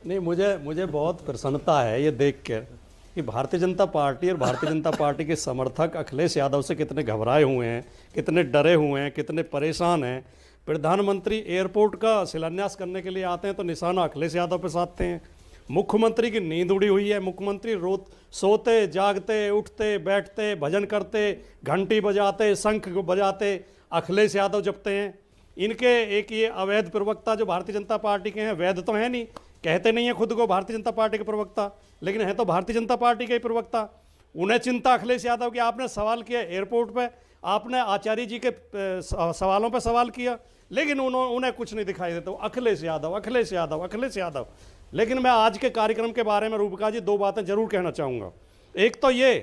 नहीं, मुझे मुझे बहुत प्रसन्नता है ये देख कर कि भारतीय जनता पार्टी और भारतीय जनता पार्टी के समर्थक अखिलेश यादव से कितने घबराए हुए हैं, कितने डरे हुए हैं, कितने परेशान हैं। प्रधानमंत्री एयरपोर्ट का शिलान्यास करने के लिए आते हैं तो निशाना अखिलेश यादव पे साधते हैं। मुख्यमंत्री की नींद उड़ी हुई है, मुख्यमंत्री सोते जागते उठते बैठते भजन करते घंटी बजाते शंख बजाते अखिलेश यादव जपते हैं। इनके एक ये अवैध प्रवक्ता जो भारतीय जनता पार्टी के हैं, वैध तो है नहीं, कहते नहीं है खुद को भारतीय जनता पार्टी के प्रवक्ता, लेकिन है तो भारतीय जनता पार्टी के ही प्रवक्ता। उन्हें चिंता अखिलेश यादव की, आपने सवाल किया एयरपोर्ट पे, आपने आचार्य जी के सवालों पे सवाल किया, लेकिन उन्हें कुछ नहीं दिखाई देता। अखिलेश यादव अखिलेश यादव अखिलेश यादव। लेकिन मैं आज के कार्यक्रम के बारे में रूपका जी 2 बातें जरूर कहना चाहूँगा। एक तो ये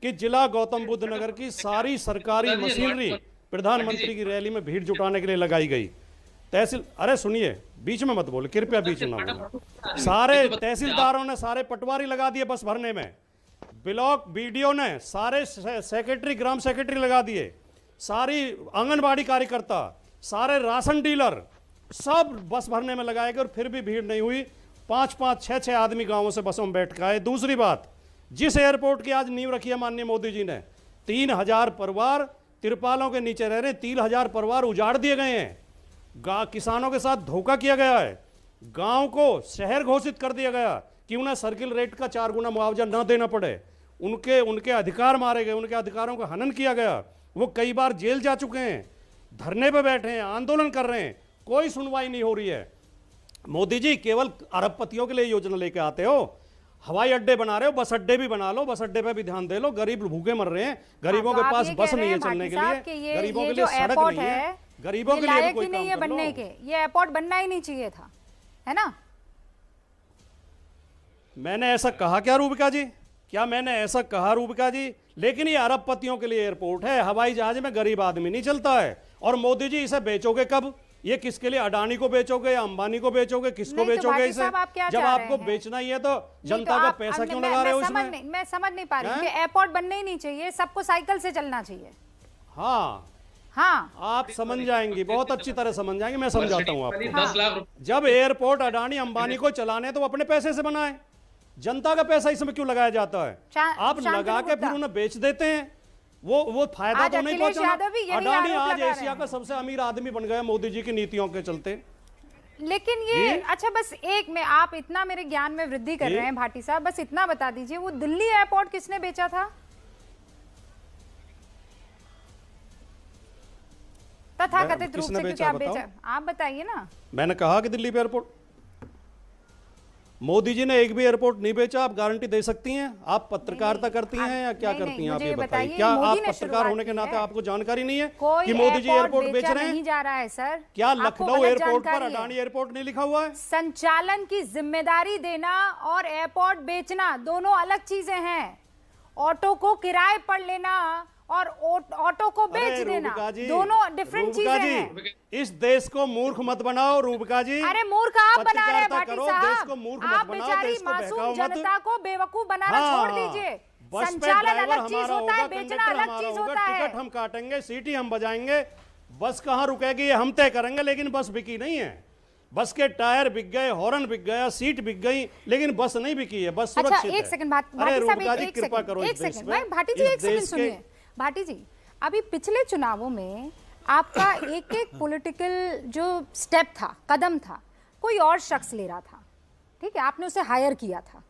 कि जिला गौतम बुद्ध नगर की सारी सरकारी मशीनरी प्रधानमंत्री की रैली में भीड़ जुटाने के लिए लगाई गई। तहसील, अरे सुनिए, बीच में मत बोले कृपया, बीच में ना बोले। सारे तहसीलदारों ने सारे पटवारी लगा दिए बस भरने में, ब्लॉक बीडीओ ने सारे सेक्रेटरी ग्राम सेक्रेटरी लगा दिए, सारी आंगनबाड़ी कार्यकर्ता, सारे राशन डीलर सब बस भरने में लगाए गए और फिर भी भीड़ नहीं हुई। 5-5, 6-6 आदमी गांवों से बसों में बैठ के आए। दूसरी बात, जिस एयरपोर्ट की आज नींव रखी है माननीय मोदी जी ने, 3000 परिवार तिरपालों के नीचे रह रहे, 3000 परिवार उजाड़ दिए गए हैं। किसानों के साथ धोखा किया गया है, गांव को शहर घोषित कर दिया गया कि उन्हें सर्किल रेट का 4 गुना मुआवजा न देना पड़े। उनके अधिकार मारे गए, उनके अधिकारों का हनन किया गया। वो कई बार जेल जा चुके हैं, धरने पे बैठे हैं, आंदोलन कर रहे हैं, कोई सुनवाई नहीं हो रही है। मोदी जी केवल अरबपतियों के लिए योजना लेके आते हो। हवाई अड्डे बना रहे हो, बस अड्डे भी बना लो, बस अड्डे पे भी ध्यान दे लो। गरीब भूखे मर रहे हैं, गरीबों के पास बस नहीं है चलने के लिए, गरीबों के लिए सड़क नहीं है, गरीबों के लिए भी कोई काम कर लो। ये एयरपोर्ट बनना ही नहीं चाहिए था, है ना? मैंने ऐसा कहा क्या रूबिका जी? क्या मैंने ऐसा कहा रूबिका जी? लेकिन ये अरबपतियों के लिए एयरपोर्ट है, हवाई जहाज में गरीब आदमी नहीं चलता है। और मोदी जी इसे बेचोगे कब? ये किसके लिए? अडानी को बेचोगे या अंबानी को बेचोगे? किसको बेचोगे इसे? जब आपको बेचना ही है तो जनता का पैसा क्यों लगा रहे हो इसमें? मैं समझ नहीं पा रही हूँ कि एयरपोर्ट बनने ही नहीं चाहिए, सबको साइकिल से चलना चाहिए। हाँ हाँ, आप समझ जाएंगी, बहुत अच्छी तरह समझ जाएंगी। मैं समझाता हूँ आपको। 10 लाख जब एयरपोर्ट अडानी अंबानी को चलाने तो वो अपने पैसे से बनाए, जनता का पैसा इसमें क्यों लगाया जाता है? आप लगा के फिर उन्हें बेच देते हैं, वो फायदा तो नहीं पहुंचा। अडानी आज एशिया का सबसे अमीर आदमी बन गया मोदी जी की नीतियों के चलते। लेकिन ये अच्छा, बस एक में आप इतना मेरे ज्ञान में वृद्धि कर रहे हैं भाटी साहब, बस इतना बता दीजिए, वो दिल्ली एयरपोर्ट किसने बेचा था? तथाकथित रूप से, क्योंकि आप बेचा, आप बताइए ना। मैंने कहा कि दिल्ली एयरपोर्ट, मोदी जी ने एक भी एयरपोर्ट नहीं बेचा। आप गारंटी दे सकती हैं? आप पत्रकारिता करती हैं या क्या करती हैं? आप ये बताइए, क्या आप पत्रकार होने के नाते आपको जानकारी नहीं है कि मोदी जी एयरपोर्ट बेच रहे हैं? नहीं जा रहा है सर। क्या लखनऊ एयरपोर्ट पर अडानी एयरपोर्ट नहीं लिखा हुआ है? संचालन की जिम्मेदारी देना और एयरपोर्ट बेचना दोनों अलग चीजें हैं। ऑटो को किराए पर लेना और ऑटो को बेच देना दोनों डिफरेंट चीजें हैं। इस देश को मूर्ख मत बनाओ रूबिका जी। अरे मूर्ख आप बना रहे हैं भाटी साहब। देश को मूर्ख मत बनाओ, देश को बहकाओ मत। जनता को बेवकूफ बनाना छोड़ दीजिए। संचालन अलग चीज होता है, बेचना अलग चीज होता है। टिकट हम काटेंगे, सीटी हम बजाएंगे, बस कहाँ रुकेगी हम तय करेंगे, लेकिन बस बिकी नहीं है। बस के टायर बिक गए, हॉर्न बिक गया, सीट बिक गई, लेकिन बस नहीं बिकी है, बस सुरक्षित है। एक सेकंड कृपा करो, एक सेकंड भाटी जी, एक सेकंड सुनिए। भाटी जी, अभी पिछले चुनावों में आपका एक एक पॉलिटिकल जो स्टेप था, कदम था, कोई और शख्स ले रहा था, ठीक है? आपने उसे हायर किया था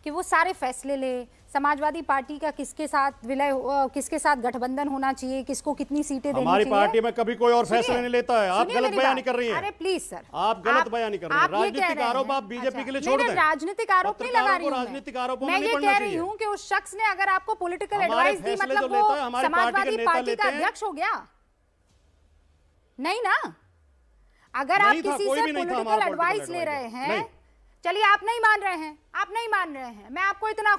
कि वो सारे फैसले ले, समाजवादी पार्टी का किसके साथ विलय, किसके साथ गठबंधन होना चाहिए, किसको कितनी सीटें देनी चाहिए। हमारी पार्टी में कभी कोई और फैसला नहीं लेता है। आप गलत बयानी कर रही हैं। अरे प्लीज सर, आप गलत बयानी कर रही हैं। राजनीतिक आरोप आप बीजेपी के लिए छोड़ दें। राजनीतिक आरोप नहीं लगा रही हूं, राजनीतिक आरोपों मैं ये कह रही हूं कि उस शख्स ने अगर आपको पॉलिटिकल एडवाइस दी, मतलब वो समाजवादी पार्टी का अध्यक्ष हो गया? नहीं ना। अगर आप किसी से पॉलिटिकल एडवाइस ले रहे हैं, चलिए आप नहीं मान रहे हैं, आप नहीं मान रहे हैं, मैं आपको इतना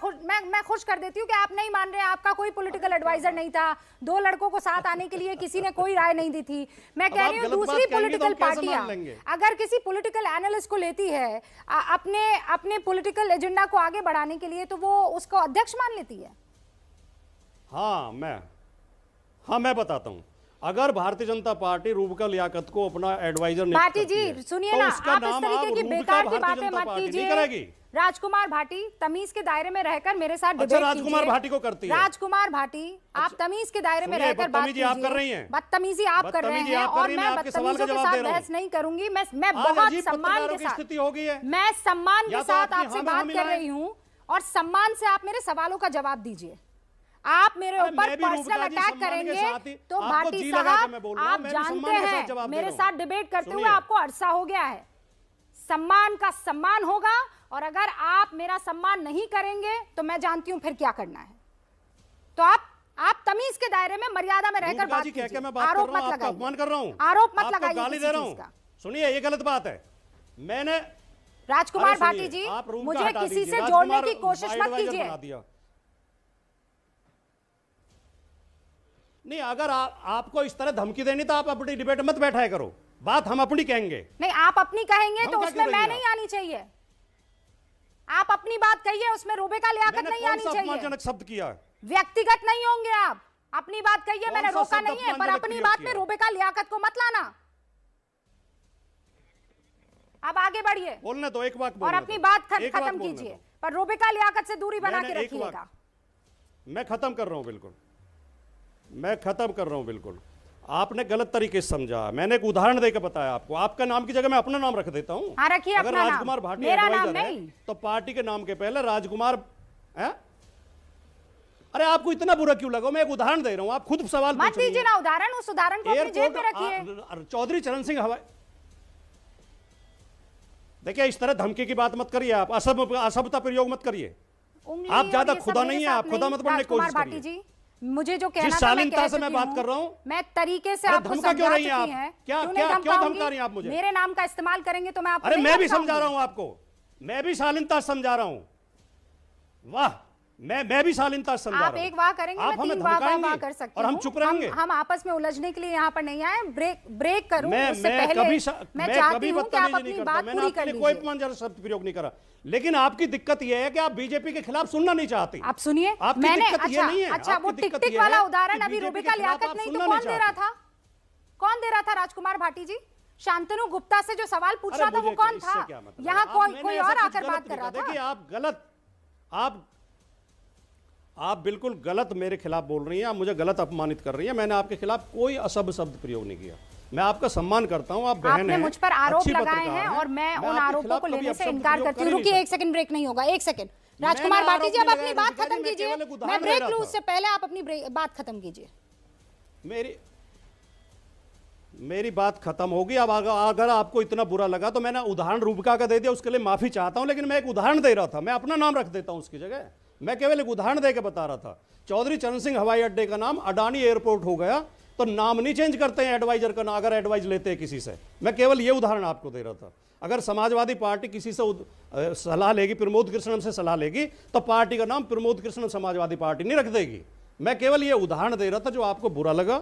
मैं खुश कर देती हूँ कि आप नहीं मान रहे हैं। आपका कोई पॉलिटिकल एडवाइजर नहीं था, 2 लड़कों को साथ आने के लिए किसी ने कोई राय नहीं दी थी। मैं कह रही हूँ दूसरी पॉलिटिकल पार्टियां अगर किसी पॉलिटिकल एनालिस्ट को लेती है अपने पॉलिटिकल एजेंडा को आगे बढ़ाने के लिए, तो वो उसको अध्यक्ष मान लेती है। हाँ मैं बताता हूँ। अगर भारतीय जनता पार्टी रूबिका लियाकत को अपना एडवाइजर नियुक्त भाटी करती जी है, सुनिए तो ना, उसका आप इस नाम तरीके की रूबिका बेकार की भारतीय बातें जनता मत पार्टी नहीं कीजिए। करेगी। राजकुमार भाटी, तमीज के दायरे में रहकर मेरे साथ डिबेट अच्छा, राजकुमार कीजिए। भाटी को करती है। राजकुमार भाटी, आप तमीज के दायरे में सुनिए, रहकर बात बदतमीजी आप कीजिए। कर रही हैं। बदतमीजी आप कर रहे बदतमीजी हैं आप कर और रही हैं, मैं मैं आपके सवाल का बदतमीजों के जवाब साथ दे रहा हूं। बहस नहीं करूंगी। मैं आज बहुत अजीब सम्मान पत्रकारों के की साथ, स्थिति हो गई है। मैं सम्मान या के तो साथ आपकी आपसे हाँ में बात हाँ कर मिलाएं। रही हूँ और सम्मान से आप मेरे सवालों का जवाब दीजिए। आप मेरे अरे ऊपर मैं भी पर्सनल रूबिका जी अटैक सम्मान के करेंगे साथ ही तो आपको भाटी जी लगा के साहब मैं बोल रहा हूं, आप मैं भी जानते सम्मान के साथ जवाब हैं दे मेरे रहा हूं। साथ डिबेट करते हुए सुनिए। आपको अरसा हो गया है। सम्मान का सम्मान होगा और अगर आप मेरा सम्मान नहीं करेंगे तो मैं जानती हूं फिर क्या करना है। तो आप तमीज के दायरे में, मर्यादा में रहकर बात कीजिए। क्या मैं बात कर आरोप रहा मत हूं, आपका लगाइए, अपमान कर रहा हूं, आरोप मत आपको लगाइए गाली किसी दे रहा चीज का। हूं। सुनिए, ये गलत बात है। मैंने राजकुमार अरे सुनिए, भाटी जी, आप रूम का मुझे हटा किसी दीजिए। से जोड़ने राजकुमार की कोशिश मत एडवाइजर कीजिए। बना दिया। नहीं, अगर आपको इस तरह धमकी देनी तो आप अपनी डिबेट मत बैठाया करो। बात हम अपनी कहेंगे। नहीं, आप अपनी कहेंगे तो क्या उसमें कर रही मैं हैं नहीं आनी चाहिए। आप अपनी बात कहिए, उसमें रूबिका लियाकत मैंने नहीं कौन आनी सा चाहिए। अपमानजनक शब्द किया? व्यक्तिगत नहीं होंगे आप। अपनी बात कहिए, मैंने सा रोका शब्द नहीं है, पर अपमानजनक अपनी प्रयोग बात में किया? रूबिका लियाकत को मत लाना। अब आगे बढ़िए बोलने दो, एक बात और बोलने अपनी दो। बात एक बात खत्म बोलने कीजिए, दो। पर रूबिका लियाकत से दूरी बना के मैंने एक बात- रखिएगा। मैं खत्म कर रहा हूं, बिल्कुल मैं खत्म कर रहा हूं। बिल्कुल आपने गलत तरीके से समझा। मैंने एक उदाहरण देकर बताया आपको। आपका नाम की जगह मैं अपना नाम रख देता हूं। हाँ, रखिए अगर अपना नाम। राजकुमार भाटी मेरा नाम एडवाइजर है नहीं। तो पार्टी के नाम के पहले राजकुमार है। अरे आपको इतना बुरा क्यों लगा? मैं एक उदाहरण दे रहा हूं, आप खुद सवाल मत पूछ रही दीजिए हैं। ना उदाहरण, उस उदाहरण को अपनी जेब में रखिए। एयरपोर्ट चौधरी चरण सिंह हवाई, देखिए इस तरह धमकी की बात मत करिए। आप असभ्यता प्रयोग मत करिए। उंगली आप ज्यादा और ये सब खुदा मेरे नहीं है, साथ आप खुदा नहीं। मत बनने की कोशिश राजकुमार करिए। भाटी जी, मुझे जो कहना जिस था मैं शालीनता कह से मैं चुकी बात हूं। कर रहा हूं। मैं तरीके से अरे आपको धमका क्यों समझा रही हैं चुकी आप? हैं। क्या क्यों क्या नहीं क्यों धमकाऊंगी? धमका रही हैं आप मुझे? मेरे नाम का इस्तेमाल करेंगे तो मैं आपको अरे नहीं मैं भी धमकाऊंगी। समझा रहा हूं आपको, मैं भी शालीनता से समझा रहा हूं। वाह, मैं भी शालीनता से समझा रहा आप हूं। एक वाह करेंगे, आप मैं हमें तीन वाह धमकाएंगे कर सकती और हम हूं। चुप रहेंगे। हम आपस में उलझने के लिए यहाँ पर नहीं आए। ब्रेक करूं उससे मैं पहले कभी मैं चाहती कभी हूं कि आप बदतमीजी अपनी नहीं करता। बात मैंने पूरी आपके कर लिए कोई लीजिए। अपमानजनक शब्द प्रयोग नहीं करा। लेकिन आपकी दिक्कत यह है कि आप बीजेपी के खिलाफ सुनना नहीं चाहती। आप सुनिए, आपकी मैंने दिक्कत ये नहीं है। अच्छा वो आपकी टिक दिक्कत टिक ये वाला है उदाहरण कि अभी बीजेपी रूबिका के खिलाफ लियाकत आप नहीं तो सुनना कौन नहीं दे रहा चाहती। था? कौन दे रहा था? राजकुमार भाटी जी। शांतनु गुप्ता से जो सवाल पूछ अरे रहा था वो मुझे कौन इससे था? क्या मतलब? यहाँ मैंने कोई ऐसा और कुछ आकर गलत बात कर नहीं रहा कहा। देखिए था। आप बिल्कुल गलत मेरे खिलाफ बोल रही हैं। आप मुझे गलत अपमानित कर रही हैं। मैंने आपके खिलाफ कोई असभ्य शब्द प्रयोग नहीं किया। मैं आपका सम्मान करता हूं, आप बहन हैं, आपने मुझ पर आरोप अच्छी लगाए पत्रकार हैं और मैं उन आपके आरोपों खिलाफ को कभी लेने से अपशब्द इनकार प्रयोग करती कर हूँ। ही रुकिए, नहीं एक सेकंड ब्रेक नहीं होगा। एक सेकंड मैंने राजकुमार भाटी आरोप जी, अब नहीं अपनी लगाया, बात अधिकारी, खत्म मैं कीजिए। केवल एक मैं उदाहरण दे ब्रेक रहा लूं था। उससे पहले आप अपनी बात खत्म कीजिए। मेरी बात खत्म होगी। अब अगर आपको इतना बुरा लगा तो मैंने उदाहरण रूबिका का दे दिया, उसके लिए माफी चाहता हूं। लेकिन मैं एक उदाहरण दे रहा था, मैं अपना नाम रख देता हूं उसकी जगह। मैं केवल एक उदाहरण देकर बता रहा था। चौधरी चरण सिंह हवाई अड्डे का नाम अडानी एयरपोर्ट हो गया तो नाम नहीं चेंज करते हैं एडवाइजर का नाम, अगर एडवाइज लेते हैं किसी से। मैं केवल ये उदाहरण आपको दे रहा था। अगर समाजवादी पार्टी किसी से सलाह लेगी, प्रमोद कृष्णन से सलाह लेगी, तो पार्टी का नाम प्रमोद कृष्णन समाजवादी पार्टी नहीं रख देगी। मैं केवल ये उदाहरण दे रहा था। जो आपको बुरा लगा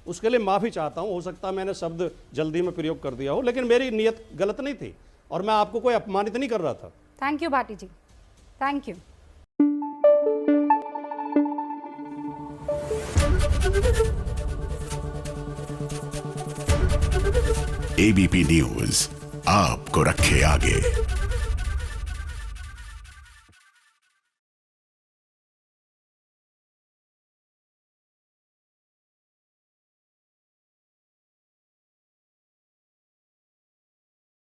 उसके लिए माफी चाहता हूं। हो सकता है मैंने शब्द जल्दी में प्रयोग कर दिया हो, लेकिन मेरी नीयत गलत नहीं थी और मैं आपको कोई अपमानित नहीं कर रहा था। Thank you Bhati ji, thank you. ABP News आपको रखे आगे।